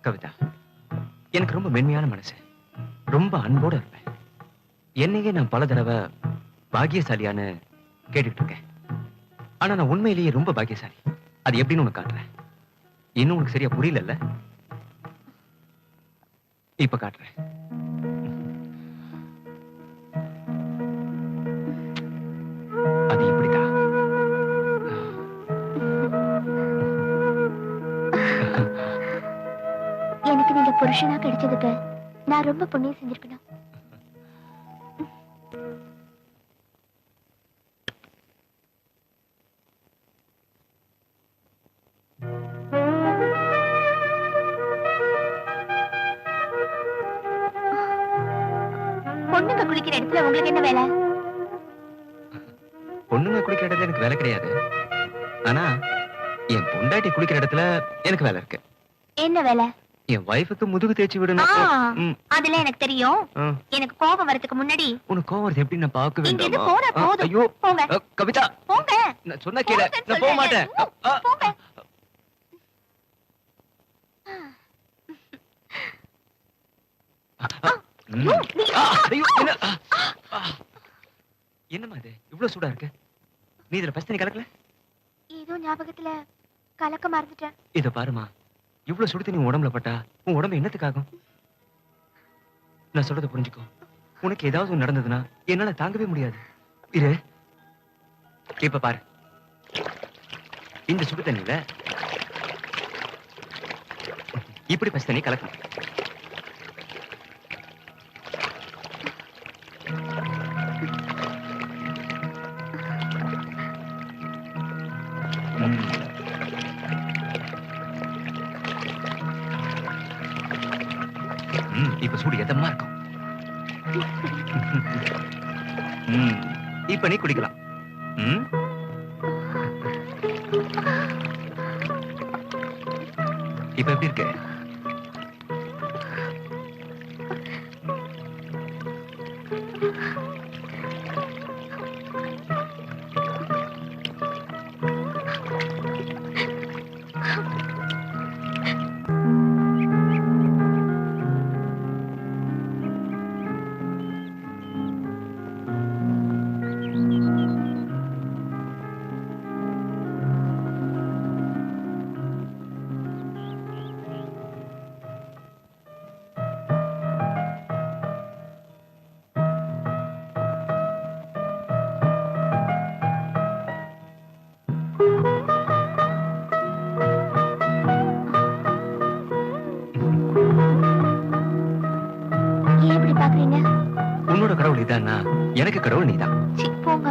கவிதா, எனக்கு ரொம்ப மென்மையான மனசு, ரொம்ப அன்போட இருப்பேன். என்னையே நான் பல தடவை பாக்கியசாலியான்னு கேட்டுட்டு இருக்கேன். ஆனா நான் உண்மையிலேயே ரொம்ப பாக்கியசாலி. அது எப்படின்னு உனக்கு காட்டுறேன். இன்னும் உனக்கு சரியா புரியல. இப்ப காட்டுறேன். அது இப்படிதான். எனக்கு நீங்க புருஷனா கிடைச்சதுக்கு நான் ரொம்ப புண்ணியம் செஞ்சிருக்கணும். பொண்ணுங்க குளிக்கிற இடத்துல உங்களுக்கு என்ன வேலை? பொண்ணுங்க குளிக்கிற இடத்துல எனக்கு வேலை கிடையாது. ஆனா என் பொண்டாட்டி குளிக்கிற இடத்துல எனக்கு வேலை இருக்கு. என்ன வேலை? என் வைஃபுக்கு முதுகு தேய்ச்சி விடணும். அதெல்லாம் எனக்கு தெரியும். எனக்கு கோபம் வரதுக்கு முன்னாடி உனக்கு கோவம் வருது எப்படி நான் பார்க்க இங்க இருந்து வேண்டாமா? போனா போதும். ஐயோ போங்க. கவிதா, போங்க. நான் சொன்னா கேளு. நான் போக மாட்டேன். போங்க. ஐயோ, என்னம்மா இது இவ்வளவு சூடா இருக்கு? நீ இதுல பச்சை தண்ணி கலக்கல? ஏதோ ஞாபகத்துல கலக்க மறந்துட்டேன். இத பாருமா, இவ்வளவு சுடு தண்ணி உன் உடம்புல பட்டா உன் உடம்பு என்னத்துக்காகும்? நான் சொல்றத புரிஞ்சுக்கோ. உனக்கு ஏதாவது ஒண்ணு நடந்ததுன்னா என்னால தாங்கவே முடியாது. இரு, இப்ப பாரு. இந்த சுடு தண்ணியில இப்படி பச்சை தண்ணி கலக்கணும். இப்ப சூடு எதமா இருக்கும். இப்ப நீ குடிக்கலாம். இப்ப எப்படி இருக்கு? உன்னோட கடவுள் இதான்னா எனக்கு கடவுள் நீதான். போங்க.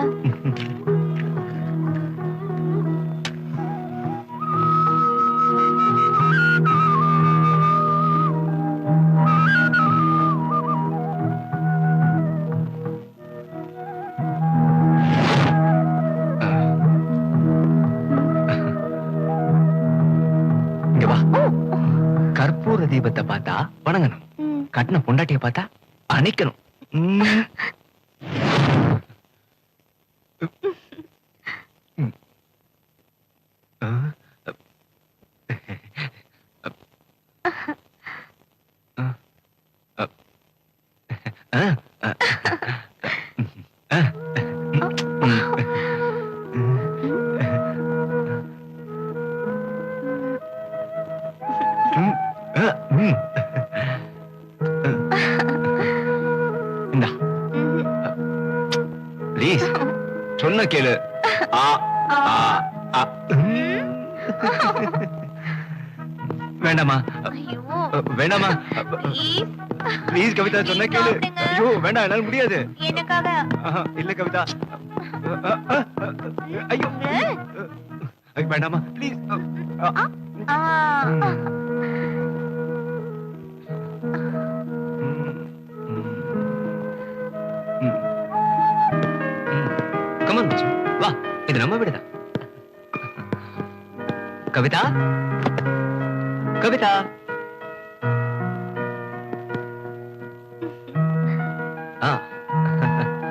இங்க வா. கற்பூர தீபத்தை பார்த்தா வணங்கணும், கட்டின பொண்டாட்டிய பார்த்தா அணைக்கணும். ப்ளீஸ் சொன்ன கேளு. வேண்டாமா வேண்டாமா ப்ளீஸ் கவிதா, சொன்ன கேளு. ஐயோ வேண்டாம், என்னால முடியாது. எனக்காக இல்ல கவிதா. ஐயோ வேண்டாமா ப்ளீஸ். கமான் வா, இது நம்ம வீடுதான். கவிதா, கவிதா.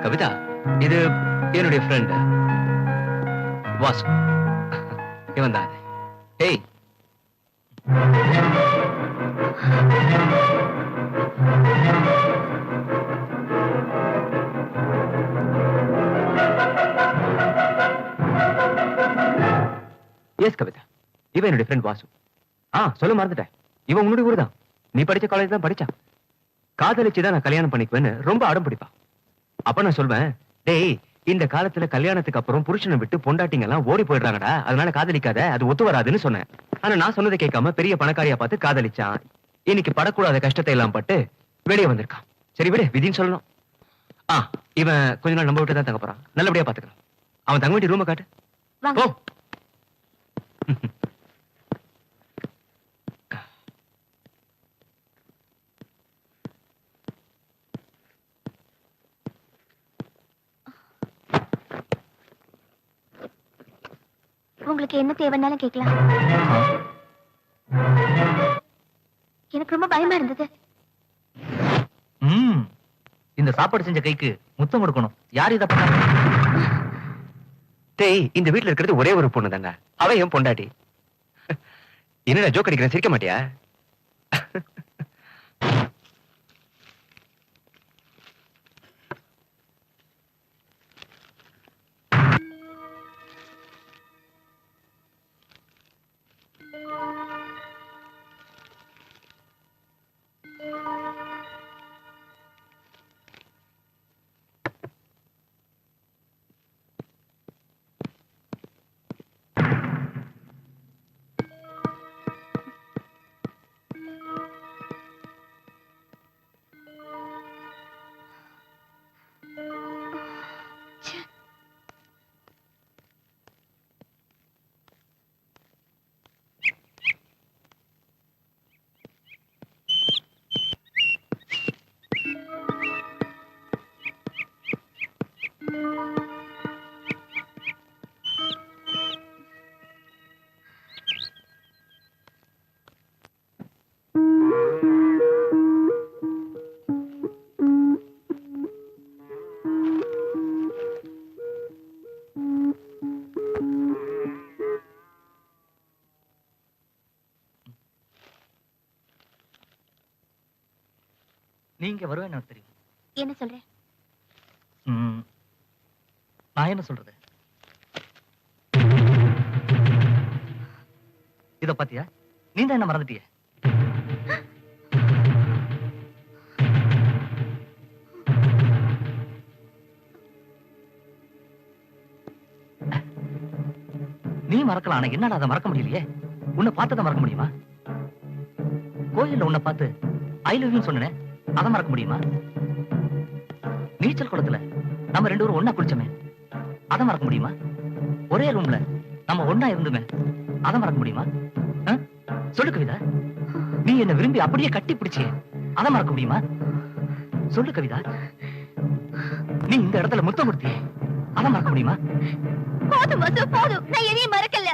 கவிதா, இது என்னுடைய ஃப்ரெண்ட் வாசு. இவன் தான். ஏய் எஸ் கவிதா, இவன் என்னுடைய ஃப்ரெண்ட் வாசு. சொல்ல மறந்துட்டேன், இவன் உன்னுடைய ஊர் தான். நீ படிச்ச காலேஜ் தான் படிச்சான். காதலிச்சுதான் நான் கல்யாணம் பண்ணிக்குவேன்னு ரொம்ப அடம் பிடிப்பான். அப்ப நான் சொல்வேன், டேய் இந்த காலத்துல கல்யாணத்துக்கு அப்புறம் புருஷனை விட்டு பொண்டாட்டிங்க எல்லாம் ஓடி போயிடுறாங்கடா, அதனால காதலிக்காத, அது ஒத்து வராதுன்னு சொன்னேன். ஆனா நான் சொன்னதை கேட்காம பெரிய பணக்காரியா பார்த்து காதலிச்சான். இன்னைக்கு படக்கூடாத கஷ்டத்தை எல்லாம் பட்டு வெளியே வந்திருக்கான். சரி விடு, விதின்னு சொல்லணும். இவன் கொஞ்ச நாள் நம்ம விட்டு தான் தங்க போறான். நல்லபடியா பாத்துக்கலாம். அவன் தங்க வேண்டிய ரூமை காட்டு. வாங்க. ஓ உங்களுக்கு என்ன தேவைன்னாலும் கேட்கலாம். எனக்கு ரொம்ப பயமா இருந்தது. இந்த சாப்பாடு செஞ்ச கைக்கு முத்தம் கொடுக்கணும். யார் இத பண்ணாங்க? டேய், இந்த வீட்ல இருக்கிறது ஒரே ஒரு பொண்ணு தானே, அவ என் பொண்டாட்டி. என்னடா ஜோக் அடிக்கிறேன், சிரிக்க மாட்டியா? நீங்க வருவேன்னு எனக்கு தெரியும். என்ன சொல்றேன்? நான் என்ன சொல்றது? இத பாத்தியா? நீ தான் என்ன மறந்துட்டிய. நீ மறக்கலாம், ஆனா என்னால அதை மறக்க முடியலையே. உன்னை பார்த்ததை மறக்க முடியுமா? கோயில்ல உன்னை பார்த்து ஐ லவ் யூ சொன்னேன், அதை மறக்க முடியுமா? நீச்சல் குளத்துல நம்ம ரெண்டு பேரும் ஒண்ணா குளிச்சோமே, அதை மறக்க முடியுமா? ஒரே ரூம்ல நம்ம ஒண்ணா இருந்துமே, அதை மறக்க முடியுமா? சொல்லு கவிதா. நீ என்ன விரும்பி அப்படியே கட்டி பிடிச்சியே, அதை மறக்க முடியுமா? சொல்லு கவிதா. நீ இந்த இடத்துல முத்தம் கொடுத்தியே, அதை மறக்க முடியுமா? போதும் வசு, போதும். நான் எதையும் மறக்கல.